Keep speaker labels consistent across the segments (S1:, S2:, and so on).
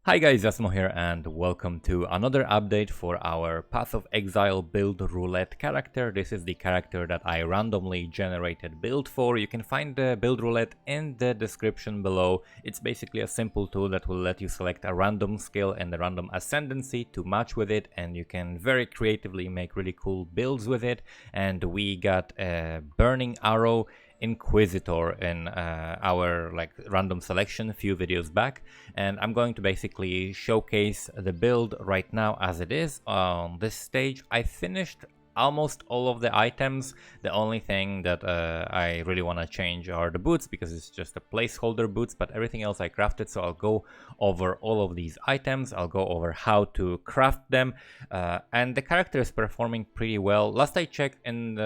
S1: Hi guys, Asmo here and welcome to another update for our Path of Exile build roulette character. This is the character that I randomly generated build for. You can find the build roulette in the description below. It's basically a simple tool that will let you select a random skill and a random ascendancy to match with it, and you can very creatively make really cool builds with it. And we got a Burning Arrow Inquisitor in our random selection a few videos back, and I'm going to basically showcase the build right now as it is on this stage. I finished almost all of the items. The only thing that I really want to change are the boots, because it's just a placeholder boots, but everything else I crafted. So I'll go over all of these items, I'll go over how to craft them, and the character is performing pretty well. Last I checked, in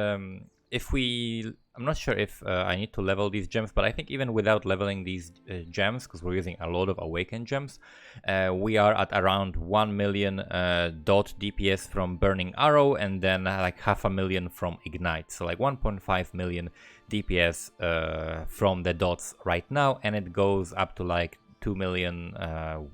S1: I'm not sure if I need to level these gems, but I think even without leveling these gems, because we're using a lot of awakened gems, we are at around 1 million dot DPS from Burning Arrow, and then like 500,000 from Ignite. So like 1.5 million DPS from the dots right now, and it goes up to like 2 million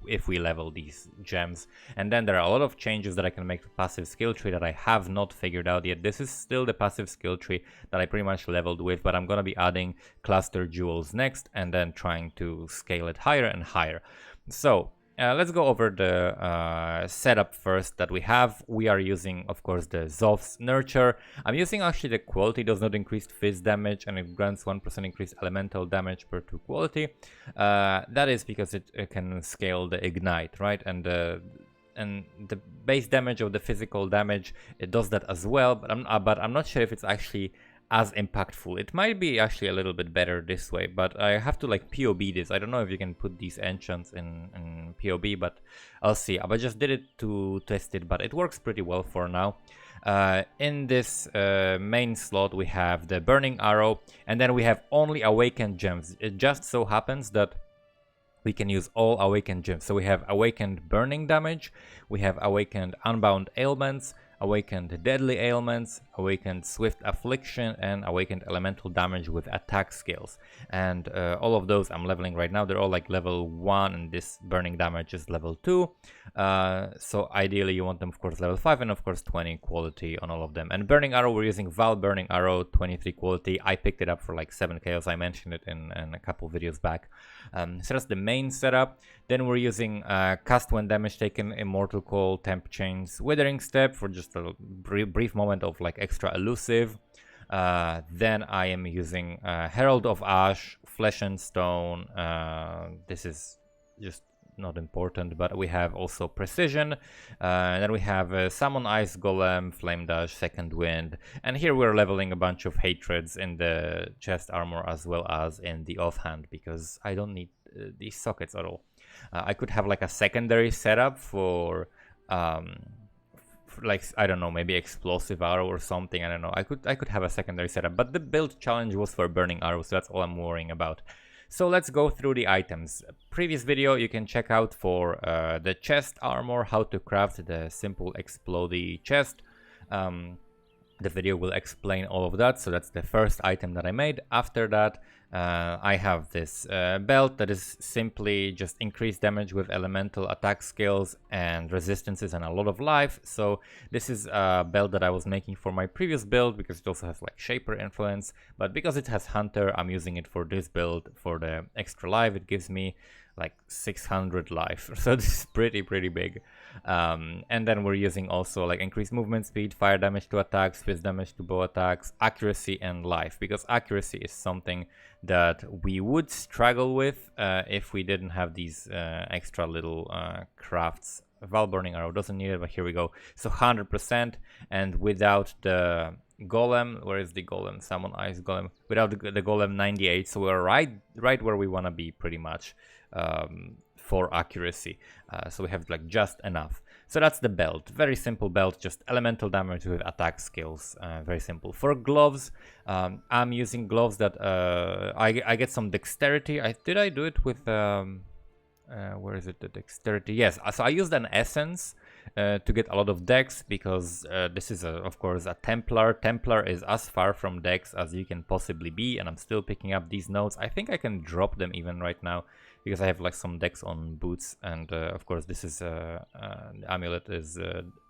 S1: if we level these gems. And then there are a lot of changes that I can make to passive skill tree that I have not figured out yet. This is still the passive skill tree that I pretty much leveled with, but I'm gonna be adding cluster jewels next and then trying to scale it higher and higher. So let's go over the setup first that we have. We are using, of course, the Zov's Nurture. I'm using actually the quality does not increase fizz damage, and it grants 1% increased elemental damage per 2 quality. That is because it can scale the Ignite, right? And the base damage of the physical damage, it does that as well, but I'm not sure if it's actually as impactful. It might be actually a little bit better this way, but I have to like POB this. I don't know if you can put these enchants in POB, but I'll see. I just did it to test it, but it works pretty well for now. In this main slot we have the Burning Arrow, and then we have only awakened gems. It just so happens that we can use all awakened gems. So we have awakened burning damage, we have awakened unbound ailments, awakened deadly ailments, awakened swift affliction, and awakened elemental damage with attack skills. And all of those I'm leveling right now. They're all like level 1, and this burning damage is level 2. So ideally you want them, of course, level 5, and of course 20 quality on all of them. And Burning Arrow, we're using Val Burning Arrow, 23 quality. I picked it up for like 7 chaos. I mentioned it in a couple videos back. So that's the main setup. Then we're using cast when damage taken, Immortal Call, Temp Chains, Withering Step for just a brief moment of like extra elusive. Then I am using Herald of Ash, Flesh and Stone. This is just not important, but we have also Precision. Then we have Summon Ice Golem, Flame Dash, Second Wind, and here we're leveling a bunch of Hatreds in the chest armor as well as in the offhand, because I don't need these sockets at all. I could have like a secondary setup for like, I don't know, maybe Explosive Arrow or something. I don't know. I could have a secondary setup, but the build challenge was for Burning Arrow, so that's all I'm worrying about. So let's go through the items. Previous video you can check out for the chest armor, how to craft the simple explodey chest. The video will explain all of that. So that's the first item that I made. After that, I have this belt that is simply just increased damage with elemental attack skills and resistances and a lot of life. So this is a belt that I was making for my previous build, because it also has like Shaper influence, but because it has Hunter, I'm using it for this build for the extra life. It gives me like 600 life, so this is pretty big. And then we're using also like increased movement speed, fire damage to attacks, fizz damage to bow attacks, accuracy, and life, because accuracy is something that we would struggle with if we didn't have these extra little crafts. Val Burning Arrow doesn't need it, but here we go. So 100%, and without the Golem, where is the Golem? Summon Ice Golem. Without the Golem, 98. So we're right where we want to be, pretty much, for accuracy. So we have like just enough. So that's the belt. Very simple belt, just elemental damage with attack skills. Very simple. For gloves, I'm using gloves that I get some dexterity. Did I do it with where is it, the dexterity? Yes, so I used an essence to get a lot of dex, because this is of course a Templar. Templar is as far from dex as you can possibly be, and I'm still picking up these notes. I think I can drop them even right now, because I have like some decks on boots, and of course this is the amulet is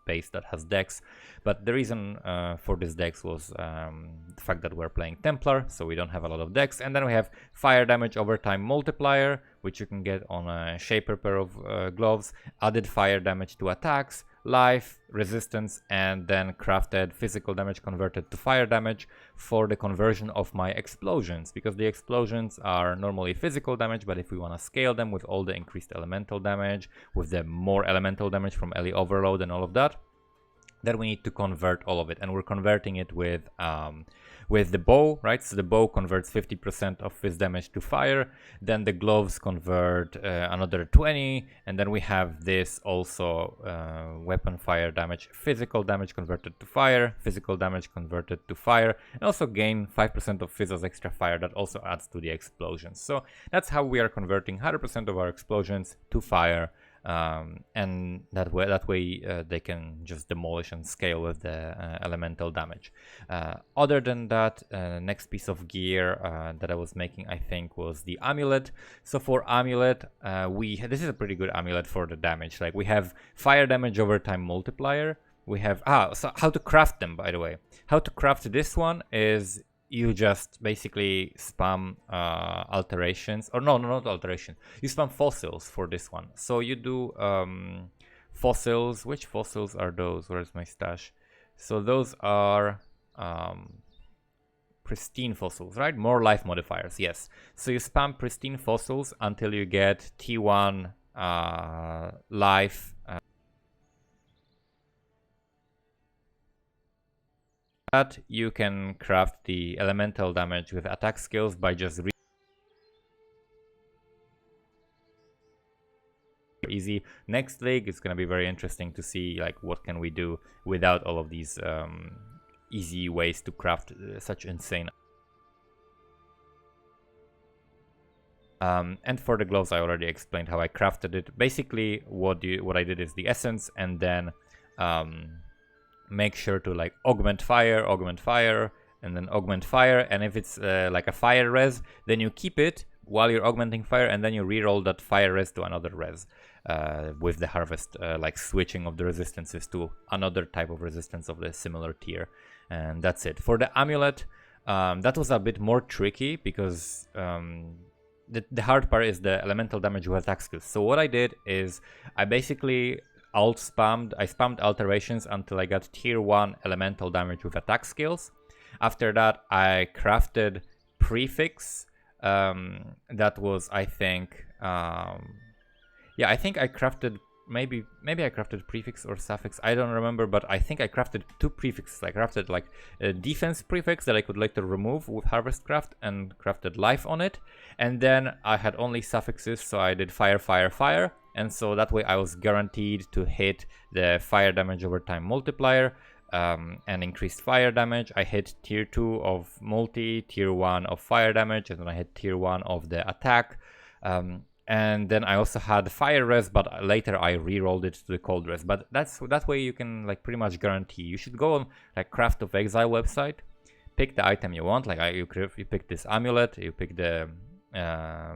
S1: base that has decks, but the reason for this decks was the fact that we're playing Templar, so we don't have a lot of decks. And then we have fire damage over time multiplier, which you can get on a shaper pair of gloves, added fire damage to attacks, life, resistance, and then crafted physical damage converted to fire damage for the conversion of my explosions, because the explosions are normally physical damage, but if we want to scale them with all the increased elemental damage, with the more elemental damage from Ellie Overload and all of that, then we need to convert all of it, and we're converting it with the bow, right? So the bow converts 50% of fizz damage to fire, then the gloves convert another 20, and then we have this also weapon fire damage, physical damage converted to fire, physical damage converted to fire, and also gain 5% of fizz as extra fire that also adds to the explosions. So that's how we are converting 100% of our explosions to fire. And that way they can just demolish and scale with the elemental damage. Other than that, next piece of gear that I was making, I think, was the amulet. So for amulet, this is a pretty good amulet for the damage. Like, we have fire damage over time multiplier. We have so how to craft them, by the way. How to craft this one is you just basically spam alterations, or no, not alteration. You spam fossils for this one. So you do fossils. Which fossils are those? Where's my stash? So those are pristine fossils, right? More life modifiers, yes. So you spam pristine fossils until you get T1 life. That you can craft the elemental damage with attack skills by just easy. Next league is gonna be very interesting to see like what can we do without all of these easy ways to craft such insane. And for the gloves, I already explained how I crafted it. Basically, what I did is the essence, and then make sure to like augment fire, and then augment fire. And if it's like a fire res, then you keep it while you're augmenting fire, and then you reroll that fire res to another res with the harvest, like switching of the resistances to another type of resistance of the similar tier. And that's it. For the amulet, that was a bit more tricky because the hard part is the elemental damage with attack skills. So what I did is I basically I spammed alterations until I got tier 1 elemental damage with attack skills. After that, I crafted prefix. That was, I think, I think I crafted maybe I crafted prefix or suffix, I don't remember, but I think I crafted 2 prefixes. I crafted like a defense prefix that I could later remove with harvest craft, and crafted life on it, and then I had only suffixes, so I did fire, and so that way I was guaranteed to hit the fire damage over time multiplier and increased fire damage. I hit tier 2 of multi, tier 1 of fire damage, and then I hit tier 1 of the attack. And then I also had fire res, but later I re-rolled it to the cold res. But that way you can like pretty much guarantee. You should go on like Craft of Exile website, pick the item you want. Like you pick this amulet, you pick the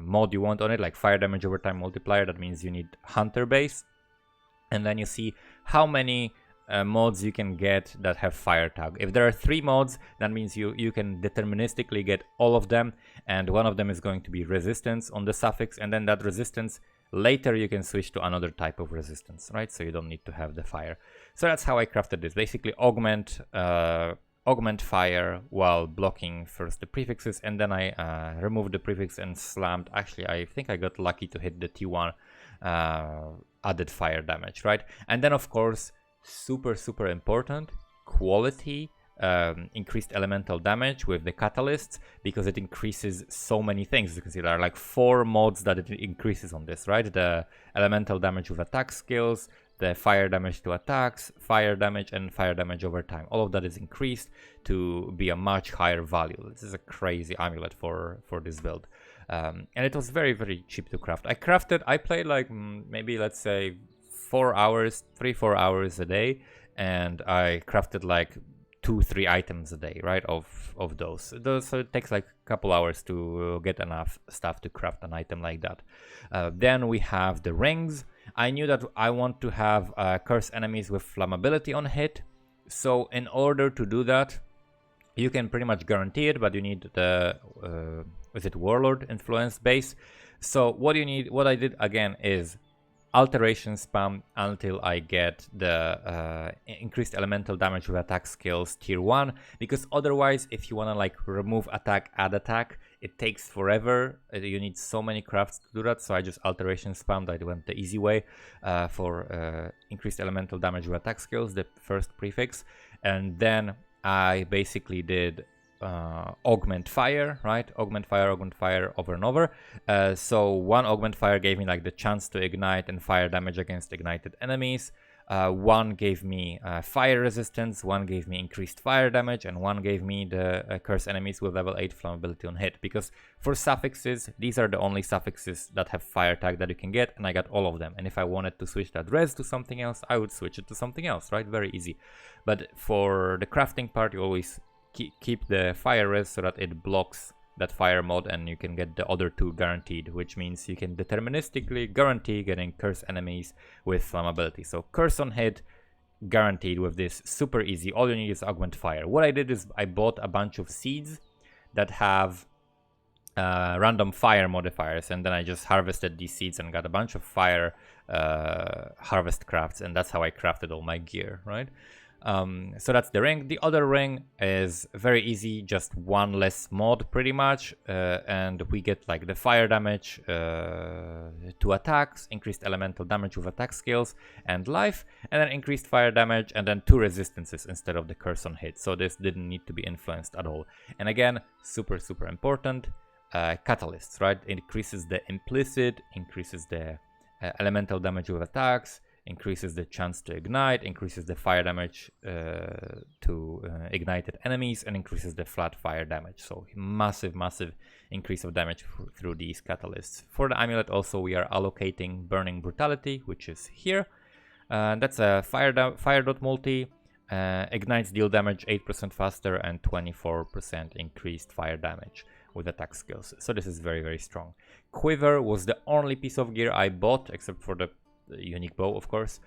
S1: mod you want on it, like fire damage over time multiplier. That means you need hunter base, and then you see how many mods you can get that have fire tag. If there are 3 mods, that means you can deterministically get all of them, and one of them is going to be resistance on the suffix, and then that resistance later you can switch to another type of resistance, right? So you don't need to have the fire. So that's how I crafted this. Basically augment fire while blocking first the prefixes, and then I removed the prefix and slammed. Actually, I think I got lucky to hit the T1 added fire damage, right? And then of course, super important, quality, increased elemental damage with the catalysts, because it increases so many things. As you can see, there are like 4 mods that it increases on this, right? The elemental damage with attack skills, the fire damage to attacks, fire damage, and fire damage over time. All of that is increased to be a much higher value. This is a crazy amulet for this build. And it was very cheap to craft. I played like maybe, let's say, 3-4 hours a day, and I crafted like 2-3 items a day, right, of those. So it takes like a couple hours to get enough stuff to craft an item like that. Then we have the rings. I knew that I want to have curse enemies with flammability on hit, so in order to do that, you can pretty much guarantee it, but you need the is it Warlord influence base. So what you need, what I did again, is alteration spam until I get the increased elemental damage with attack skills tier 1, because otherwise if you want to like remove attack, add attack, it takes forever. You need so many crafts to do that, so I just alteration spammed. I went the easy way for increased elemental damage with attack skills, the first prefix, and then I basically did augment fire, right? Augment fire over and over. So one augment fire gave me like the chance to ignite and fire damage against ignited enemies. One gave me fire resistance, one gave me increased fire damage, and one gave me the curse enemies with level 8 flammability on hit. Because for suffixes, these are the only suffixes that have fire tag that you can get, and I got all of them. And if I wanted to switch that res to something else, I would switch it to something else, right? Very easy. But for the crafting part, you always keep the fire res so that it blocks that fire mod, and you can get the other two guaranteed, which means you can deterministically guarantee getting curse enemies with flammability. So curse on hit guaranteed with this, super easy. All you need is augment fire. What I did is I bought a bunch of seeds that have random fire modifiers, and then I just harvested these seeds and got a bunch of fire harvest crafts, and that's how I crafted all my gear, right? So that's the ring. The other ring is very easy, just one less mod pretty much, and we get like the fire damage to attacks, increased elemental damage with attack skills and life, and then increased fire damage, and then 2 resistances instead of the curse on hit. So this didn't need to be influenced at all. And again, super important, catalysts, right? It increases the implicit, increases the elemental damage with attacks, increases the chance to ignite, increases the fire damage to ignited enemies, and increases the flat fire damage. So massive increase of damage through these catalysts. For the amulet also, we are allocating burning brutality, which is here. That's a fire dot multi, ignites deal damage 8% faster and 24% increased fire damage with attack skills. So this is very strong. Quiver was the only piece of gear I bought, except for the unique bow, of course,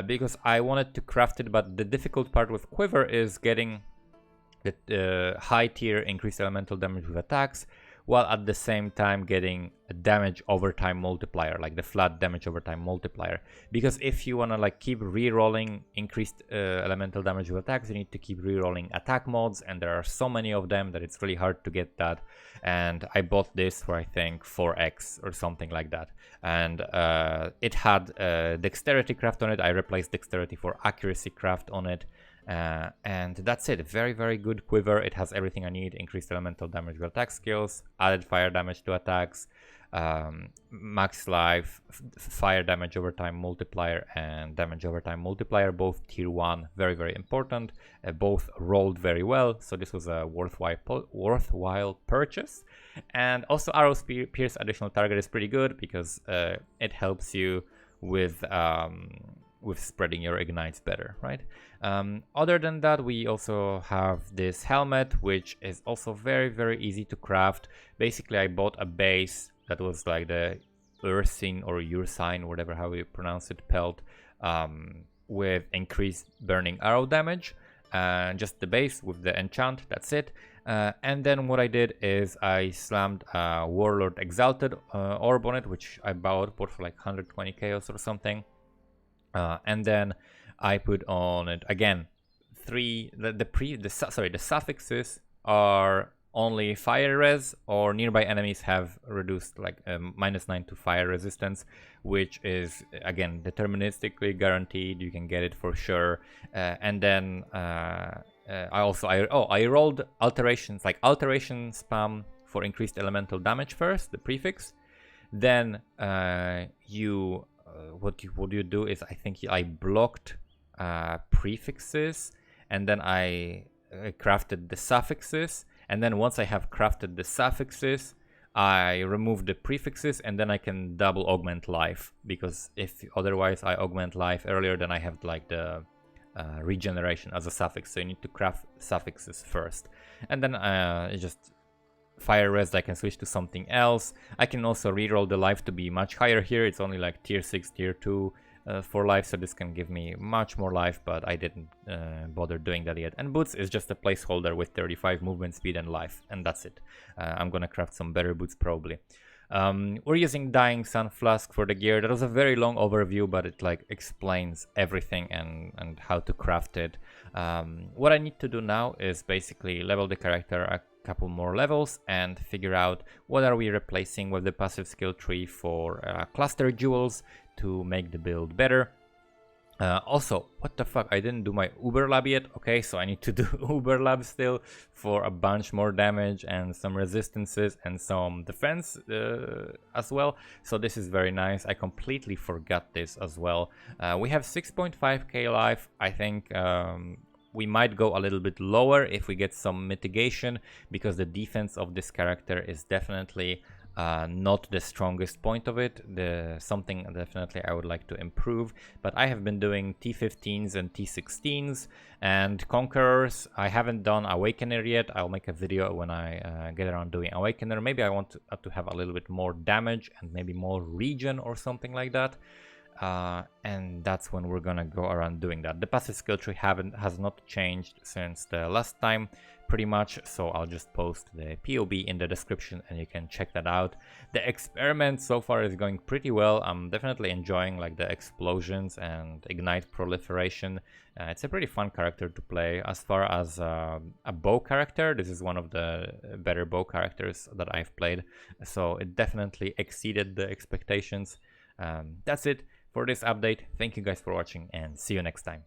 S1: because I wanted to craft it, but the difficult part with Quiver is getting the high tier increased elemental damage with attacks, while at the same time getting a damage over time multiplier, like the flat damage over time multiplier. Because if you want to like keep re-rolling increased elemental damage with attacks, you need to keep re-rolling attack mods, and there are so many of them that it's really hard to get that. And I bought this for I think 4x or something like that, and it had dexterity craft on it. I replaced dexterity for accuracy craft on it. And that's it. Very good Quiver. It has everything I need: increased elemental damage with attack skills, added fire damage to attacks, max life, fire damage over time multiplier, and damage over time multiplier, both tier 1, very important. Both rolled very well, so this was a worthwhile purchase. And also Arrow Pierce additional target is pretty good, because it helps you with spreading your ignites better, right? Other than that, we also have this helmet, which is also very easy to craft. Basically, I bought a base that was like the Ursine or Ursine, whatever how you pronounce it, pelt, with increased burning arrow damage, and just the base with the enchant. That's it. And then what I did is I slammed Warlord Exalted orb on it, which I bought for like 120 chaos or something. And then I put on it again the suffixes are only fire res, or nearby enemies have reduced like -9 to fire resistance, which is again deterministically guaranteed. You can get it for sure. And then I rolled alterations, like alteration spam for increased elemental damage first, the prefix. Then what you do is, I think I blocked prefixes, and then I crafted the suffixes, and then once I have crafted the suffixes, I remove the prefixes, and then I can double augment life, because if otherwise I augment life earlier, then I have like the regeneration as a suffix, so you need to craft suffixes first. And then it's just fire rest, I can switch to something else. I can also reroll the life to be much higher here. It's only like tier 6, tier 2 for life, so this can give me much more life, but I didn't bother doing that yet. And boots is just a placeholder with 35 movement speed and life, and that's it. I'm gonna craft some better boots probably. We're using Dying Sun Flask for the gear. That was a very long overview, but it like explains everything and how to craft it. What I need to do now is basically level the character a couple more levels and figure out what are we replacing with the passive skill tree for cluster jewels to make the build better. Also, what the fuck, I didn't do my Uber Lab yet. Okay, so I need to do Uber Lab still for a bunch more damage and some resistances and some defense as well. So this is very nice. I completely forgot this as well. We have 6.5k life. I think we might go a little bit lower if we get some mitigation, because the defense of this character is definitely not the strongest point of it. Something definitely I would like to improve, but I have been doing T15s and T16s and Conquerors. I haven't done Awakener yet. I'll make a video when I get around doing Awakener. Maybe I want to have a little bit more damage and maybe more regen or something like that. And that's when we're gonna go around doing that. The passive skill tree has not changed since the last time, pretty much, so I'll just post the POB in the description and you can check that out. The experiment so far is going pretty well. I'm definitely enjoying like the explosions and ignite proliferation. It's a pretty fun character to play. As far as a bow character, this is one of the better bow characters that I've played, so it definitely exceeded the expectations. That's it for this update. Thank you guys for watching and see you next time.